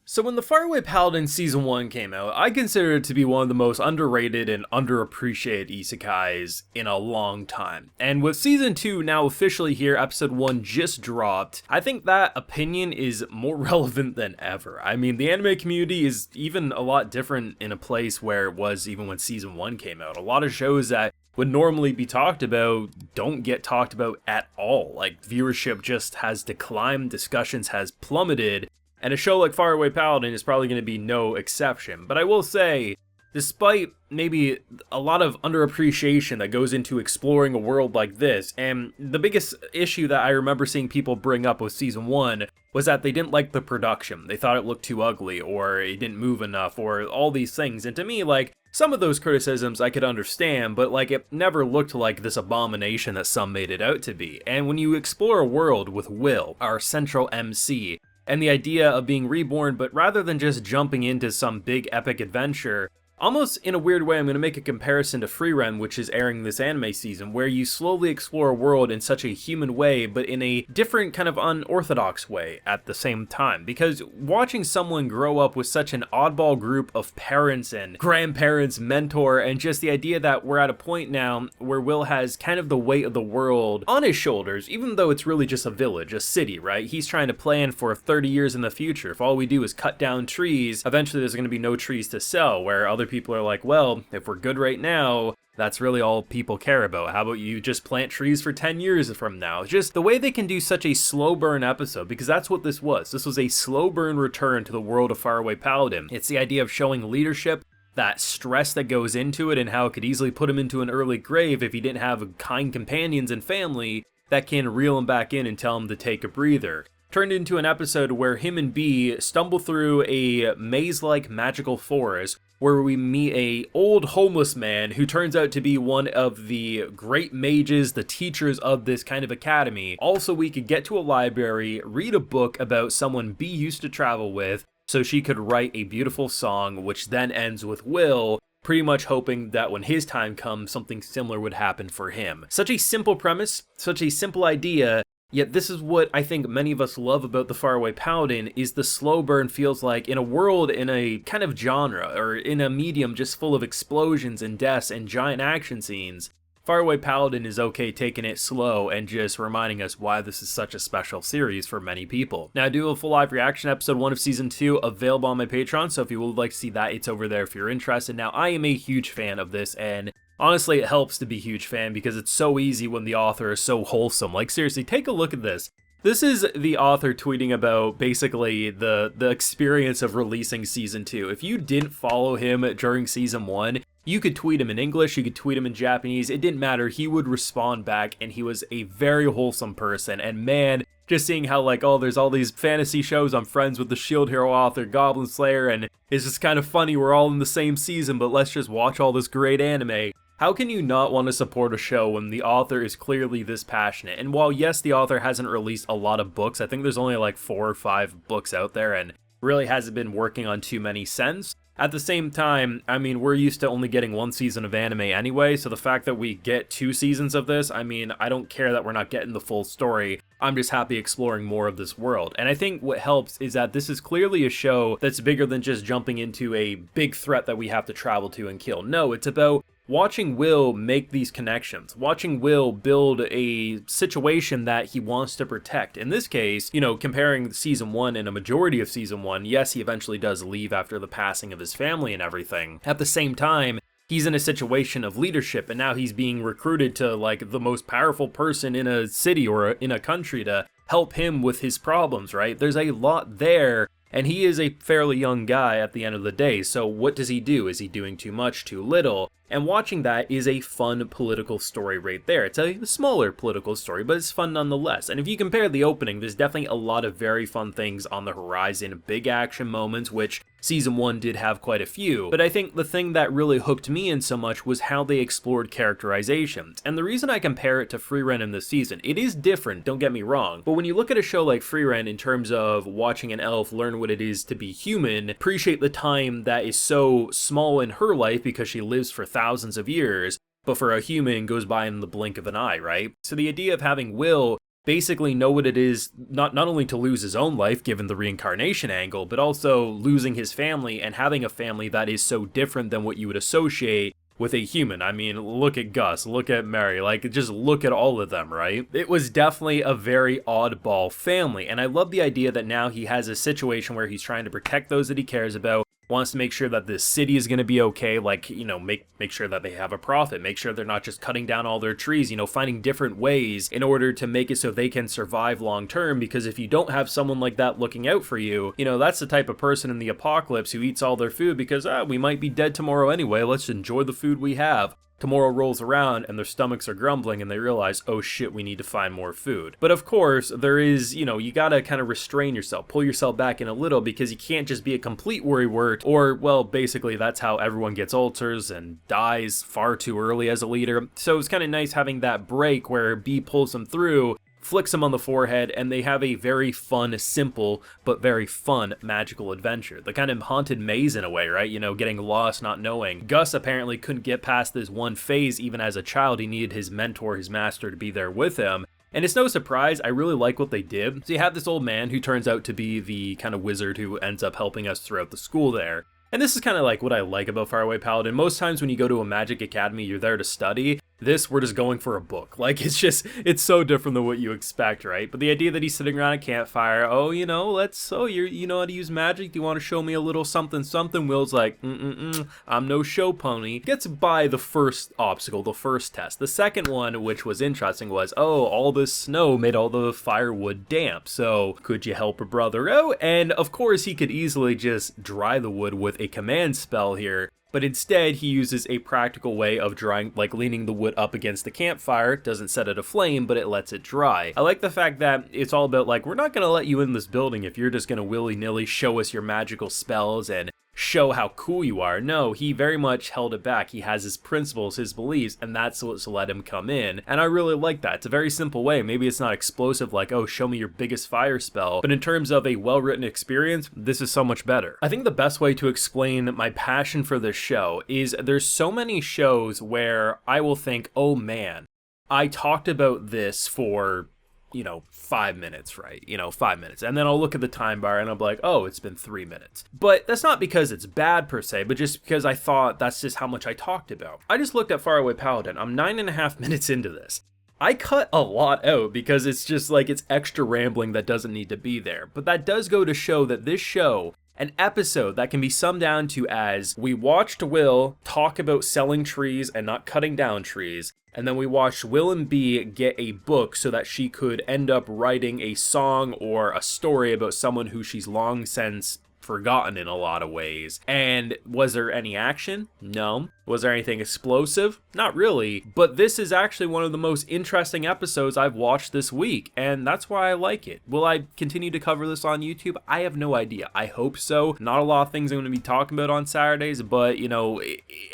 So when the Faraway Paladin Season 1 came out, I consider it to be one of the most underrated and underappreciated isekais in a long time. And with Season 2 now officially here, Episode 1 just dropped, I think that opinion is more relevant than ever. I mean, the anime community is even a lot different in a place where it was even when Season 1 came out. A lot of shows that would normally be talked about don't get talked about at all. Like, viewership just has declined, discussions has plummeted, and a show like Faraway Paladin is probably going to be no exception. But I will say, despite maybe a lot of underappreciation that goes into exploring a world like this, and the biggest issue that I remember seeing people bring up with Season 1 was that they didn't like the production. They thought it looked too ugly, or it didn't move enough, or all these things. And to me, like, some of those criticisms I could understand, but like, it never looked like this abomination that some made it out to be. And when you explore a world with Will, our central MC, and the idea of being reborn, but rather than just jumping into some big epic adventure, almost in a weird way, I'm going to make a comparison to Frieren, which is airing this anime season, where you slowly explore a world in such a human way, but in a different kind of unorthodox way at the same time. Because watching someone grow up with such an oddball group of parents and grandparents, mentor, and just the idea that we're at a point now where Will has kind of the weight of the world on his shoulders, even though it's really just a village, a city, right? He's trying to plan for 30 years in the future. If all we do is cut down trees, eventually there's going to be no trees to sell, where other people are like, well, if we're good right now, that's really all people care about. How about you just plant trees for 10 years from now? Just the way they can do such a slow burn episode, because that's what this was. This was a slow burn return to the world of Faraway Paladin. It's the idea of showing leadership, that stress that goes into it, and how it could easily put him into an early grave if he didn't have kind companions and family that can reel him back in and tell him to take a breather. Turned into an episode where him and B stumble through a maze-like magical forest where we meet a old homeless man who turns out to be one of the great mages, the teachers of this kind of academy. Also, we could get to a library, read a book about someone B used to travel with, so she could write a beautiful song, which then ends with Will pretty much hoping that when his time comes, something similar would happen for him. Such a simple premise, such a simple idea, yet this is what I think many of us love about the Faraway Paladin, is the slow burn feels like in a world, in a kind of genre, or in a medium just full of explosions and deaths and giant action scenes. Faraway Paladin is okay taking it slow and just reminding us why this is such a special series for many people. Now, I do have a full live reaction episode 1 of Season 2 available on my Patreon, so if you would like to see that, it's over there if you're interested. Now, I am a huge fan of this, and honestly, it helps to be a huge fan because it's so easy when the author is so wholesome. Like, seriously, take a look at this. This is the author tweeting about basically the experience of releasing Season 2. If you didn't follow him during Season 1, you could tweet him in English, you could tweet him in Japanese, it didn't matter, he would respond back, and he was a very wholesome person. And man, just seeing how, like, oh, there's all these fantasy shows, I'm friends with the Shield Hero author, Goblin Slayer, and it's just kind of funny, we're all in the same season, but let's just watch all this great anime. How can you not want to support a show when the author is clearly this passionate? And while yes, the author hasn't released a lot of books, I think there's only like 4 or 5 books out there and really hasn't been working on too many since. At the same time, I mean, we're used to only getting 1 season of anime anyway, so the fact that we get 2 seasons of this, I mean, I don't care that we're not getting the full story. I'm just happy exploring more of this world. And I think what helps is that this is clearly a show that's bigger than just jumping into a big threat that we have to travel to and kill. No, it's about watching Will make these connections, watching Will build a situation that he wants to protect. In this case, you know, comparing Season 1 and a majority of Season 1, yes, he eventually does leave after the passing of his family and everything. At the same time, he's in a situation of leadership, and now he's being recruited to, like, the most powerful person in a city or in a country to help him with his problems, right? There's a lot there. And he is a fairly young guy at the end of the day, so what does he do? Is he doing too much, too little? And watching that is a fun political story right there. It's a smaller political story, but it's fun nonetheless. And if you compare the opening, there's definitely a lot of very fun things on the horizon, big action moments, which Season 1 did have quite a few. But I think the thing that really hooked me in so much was how they explored characterizations. And the reason I compare it to Frieren in this season, it is different, don't get me wrong, but when you look at a show like Frieren in terms of watching an elf learn what it is to be human, appreciate the time that is so small in her life because she lives for thousands of years, but for a human goes by in the blink of an eye, right? So the idea of having Will basically know what it is, not only to lose his own life given the reincarnation angle, but also losing his family and having a family that is so different than what you would associate with a human. I mean, look at Gus, look at Mary, like just look at all of them, right? It was definitely a very oddball family, and I love the idea that now he has a situation where he's trying to protect those that he cares about, wants to make sure that this city is going to be okay, like, you know, make sure that they have a profit, make sure they're not just cutting down all their trees, you know, finding different ways in order to make it so they can survive long term, because if you don't have someone like that looking out for you, you know, that's the type of person in the apocalypse who eats all their food because, we might be dead tomorrow anyway, let's enjoy the food we have. Tomorrow rolls around and their stomachs are grumbling and they realize, oh shit, we need to find more food. But of course, there is, you know, you gotta kind of restrain yourself, pull yourself back in a little, because you can't just be a complete worrywart, or, well, basically that's how everyone gets ulcers and dies far too early as a leader. So it's kind of nice having that break where B pulls them through, flicks him on the forehead, and they have a very fun, simple, but very fun magical adventure. The kind of haunted maze in a way, right? You know, getting lost, not knowing. Gus apparently couldn't get past this one phase even as a child. He needed his mentor, his master, to be there with him. And it's no surprise, I really like what they did. So you have this old man who turns out to be the kind of wizard who ends up helping us throughout the school there. And this is kind of like what I like about Faraway Paladin. Most times when you go to a magic academy, you're there to study. This, we're just going for a book. Like, it's so different than what you expect, right? But the idea that he's sitting around a campfire, oh, you know, you know how to use magic? Do you want to show me a little something something? Will's like, I'm no show pony. Gets by the first obstacle, the first test. The second one, which was interesting, was, oh, all this snow made all the firewood damp, so could you help a brother out? And of course, he could easily just dry the wood with a command spell here. But instead, he uses a practical way of drying, like leaning the wood up against the campfire. Doesn't set it aflame, but it lets it dry. I like the fact that it's all about, like, we're not going to let you in this building if you're just going to willy-nilly show us your magical spells and show how cool you are. No, he very much held it back. He has his principles, his beliefs, and that's what's let him come in. And I really like that. It's a very simple way. Maybe it's not explosive like, oh, show me your biggest fire spell. But in terms of a well-written experience, this is so much better. I think the best way to explain my passion for this show is there's so many shows where I will think, oh man, I talked about this for, you know, 5 minutes, right? You know, 5 minutes. And then I'll look at the time bar and I'll be like, oh, it's been 3 minutes. But that's not because it's bad per se, but just because I thought that's just how much I talked about. I just looked at Faraway Paladin. I'm 9.5 minutes into this. I cut a lot out because it's just like it's extra rambling that doesn't need to be there. But that does go to show that this show, an episode that can be summed down to as, we watched Will talk about selling trees and not cutting down trees, and then we watched Will and B get a book so that she could end up writing a song or a story about someone who she's long since forgotten in a lot of ways. And was there any action? No. Was there anything explosive? Not really. But this is actually one of the most interesting episodes I've watched this week, and that's why I like it. Will I continue to cover this on YouTube? I have no idea. I hope so. Not a lot of things I'm going to be talking about on Saturdays, but, you know,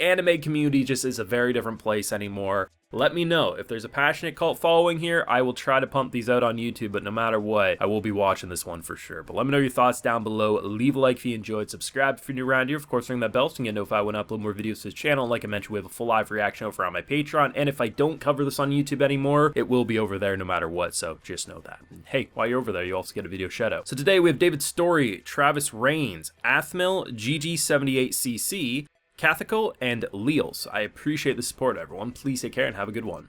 anime community just is a very different place anymore. Let me know. If there's a passionate cult following here, I will try to pump these out on YouTube, but no matter what, I will be watching this one for sure. But let me know your thoughts down below. Leave a like if you enjoyed. Subscribe if you're new around here. Of course, ring that bell so you can get notified when I upload more videos to this channel. Like I mentioned, we have a full live reaction over on my Patreon, and if I don't cover this on YouTube anymore, it will be over there no matter what, so just know that. And hey, while you're over there, you also get a video shout out. So today we have David Story, Travis Rains, Athmil, GG78CC, Cathical, and Leals. I appreciate the support, everyone. Please take care and have a good one.